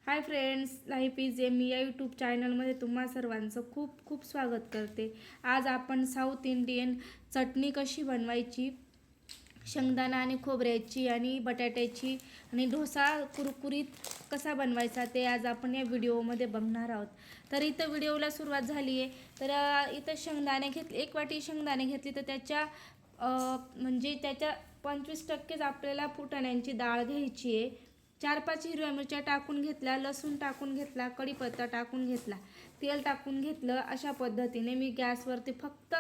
High friends, life is एम या YouTube चॅनलमध्ये तुम्हा सर्वांचं खूप खूप स्वागत करते। आज आपण साऊथ इंडियन चटणी कशी बनवायची, शेंगदाणा आणि खोबऱ्याची आणि बटाट्याची आणि डोसा कुरकुरीत कसा बनवायचा ते आज आपण या व्हिडिओमध्ये बघणार आहोत। तर इथं व्हिडिओला सुरुवात झाली आहे। तर इथं शेंगदाणे घेतले, 1 वाटी शेंगदाणे घेतली, तर त्याच्या म्हणजे त्याच्या 25% आपल्याला फुटाण्यांची डाळ घ्यायची आहे। 4-5 हिरव्या मिरच्या टाकून घेतल्या, लसूण टाकून घेतला, कढीपत्ता टाकून घेतला, तेल टाकून घेतलं। अशा पद्धतीने मी गॅसवरती फक्त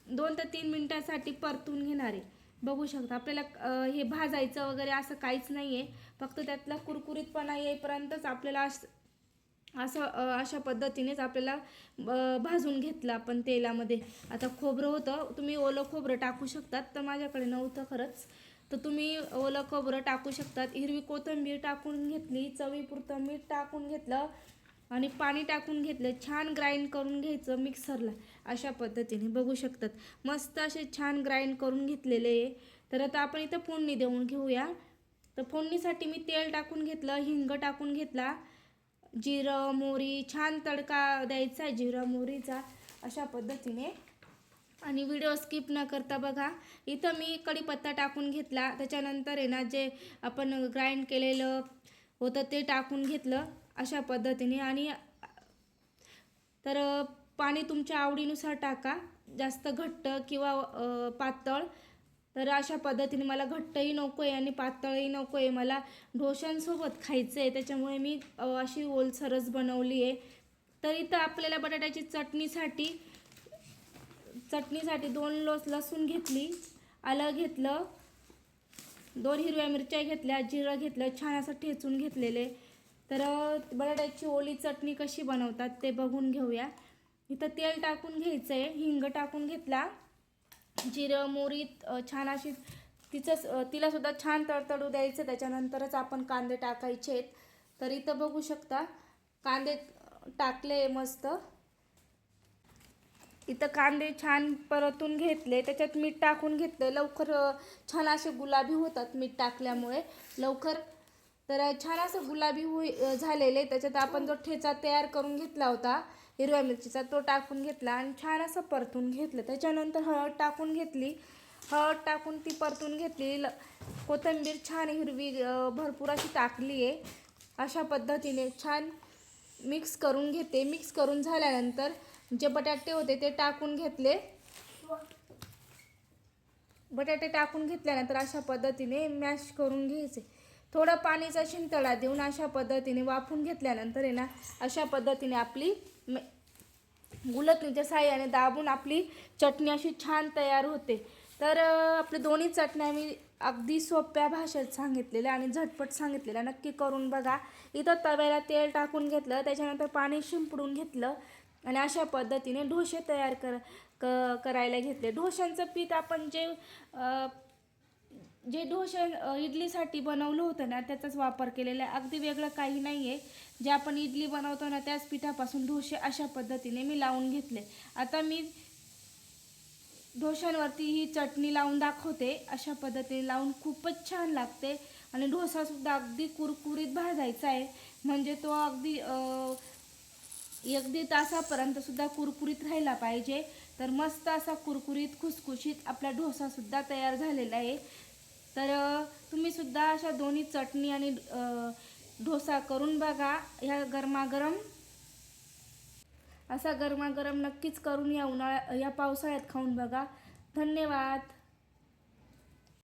2 ते 3 मिनिटांसाठी परतून घेणार आहे। बघू शकता आपल्याला हे भाजायचं वगैरे असं काहीच नाही आहे, फक्त त्यातला कुरकुरीतपणा येईपर्यंतच आपल्याला अशा पद्धतीनेच आपल्याला भाजून घेतलं आपण तेलामध्ये। आता खोबरं होतं, तुम्ही ओलं खोबरं टाकू शकतात, तर माझ्याकडे नव्हतं खरंच, तर तुम्ही ओलं खोबरं टाकू शकतात। हिरवी कोथिंबीर टाकून घेतली, चवीपुरतं मीठ टाकून घेतलं आणि पाणी टाकून घेतलं। छान ग्राइंड करून घ्यायचं मिक्सरला। अशा पद्धतीने बघू शकतात मस्त असे छान ग्राइंड करून घेतलेले आहे। तर आता आपण इथं फोडणी देऊन घेऊया। तर फोडणीसाठी मी तेल टाकून घेतलं, हिंग टाकून घेतला, जिरं मोहरी, छान तडका द्यायचा आहे जिरं मोहरीचा अशा पद्धतीने। आणि व्हिडिओ स्किप न करता बघा। इथं मी कढीपत्ता टाकून घेतला, त्याच्यानंतर आहे ना जे आपण ग्राइंड केलेलं होतं ते टाकून घेतलं अशा पद्धतीने। आणि तर पाणी तुमच्या आवडीनुसार टाका, जास्त घट्ट किंवा पातळ। तर अशा पद्धतीने मला घट्टही नको आहे आणि पातळही नको आहे, मला डोशांसोबत खायचं आहे, त्याच्यामुळे मी अशी ओलसरच बनवली आहे। तर इथं आपल्याला बटाट्याची चटणीसाठी 2 लसूण घेतली, आलं घेतलं, 2 हिरव्या मिरच्या घेतल्या, जिरं घेतलं, छान असं ठेचून घेतलेले। तर बटाट्याची ओली चटणी कशी बनवतात ते बघून घेऊया। इथं तेल टाकून घ्यायचं आहे, हिंग टाकून घेतला, जिरं मोहरी छान अशी तिलासुद्धा छान तडतडू द्यायचं, त्याच्यानंतरच आपण कांदे टाकायचे आहेत। तर इथं बघू शकता कांदे टाकले मस्त। इथं कांदे छान परतून घेतले, त्याच्यात मीठ टाकून घेतलं, लवकर छान असे गुलाबी होतात मीठ टाकल्यामुळे लवकर। तर छान असं गुलाबी झालेले, त्याच्यात आपण जो ठेचा तयार करून घेतला होता हिरव्या मिरचीचा तो टाकून घेतला आणि छान असं परतून घेतलं। त्याच्यानंतर हळद टाकून घेतली, हळद टाकून ती परतून घेतली, कोथिंबीर छान हिरवी भरपूर अशी टाकली आहे। अशा पद्धतीने छान मिक्स करून घेते। मिक्स करून झाल्यानंतर जे बटाटे होते ते टाकून घेतले, बटाटे टाकून घेतल्यानंतर अशा पद्धतीने मॅश करून घ्यायचे। थोडं पाणीचा शिंतळा देऊन अशा पद्धतीने वाफून घेतल्यानंतर आहे ना अशा पद्धतीने आपली गुलतणीच्या साहाय्याने दाबून आपली चटणी अशी छान तयार होते। तर आपले दोन्ही चटण्या मी अगदी सोप्या भाषेत सांगितलेल्या आणि झटपट सांगितलेल्या, नक्की करून बघा। इथं तव्याला तेल टाकून घेतलं, त्याच्यानंतर पाणी शिंपडून घेतलं आणि अशा पद्धतीने डोसे तयार करायला घेतले। डोशांचं पीठ आपण जे डोसे इडलीसाठी बनवलं होतं ना त्याचाच वापर केलेला आहे, अगदी वेगळं काही नाही आहे। जे आपण इडली बनवतो ना त्याच पिठापासून डोसे अशा पद्धतीने मी लावून घेतले। आता मी डोशांवरती ही चटणी लावून दाखवते। अशा पद्धतीने लावून खूपच छान लागते आणि डोसासुद्धा अगदी कुरकुरीत भाजायचा आहे, म्हणजे तो अगदी 1-1.5 तासापर्यंत सुद्धा कुरकुरीत राहिला पाहिजे। तर मस्त असा कुरकुरीत खुसखुशीत आपला डोसासुद्धा तयार झालेला आहे। तर तुम्ही सुद्धा अशा दोन्ही चटणी आणि डोसा करून बघा। ह्या गरमागरम नक्कीच करून या पावसाळ्यात खाऊन बघा। धन्यवाद।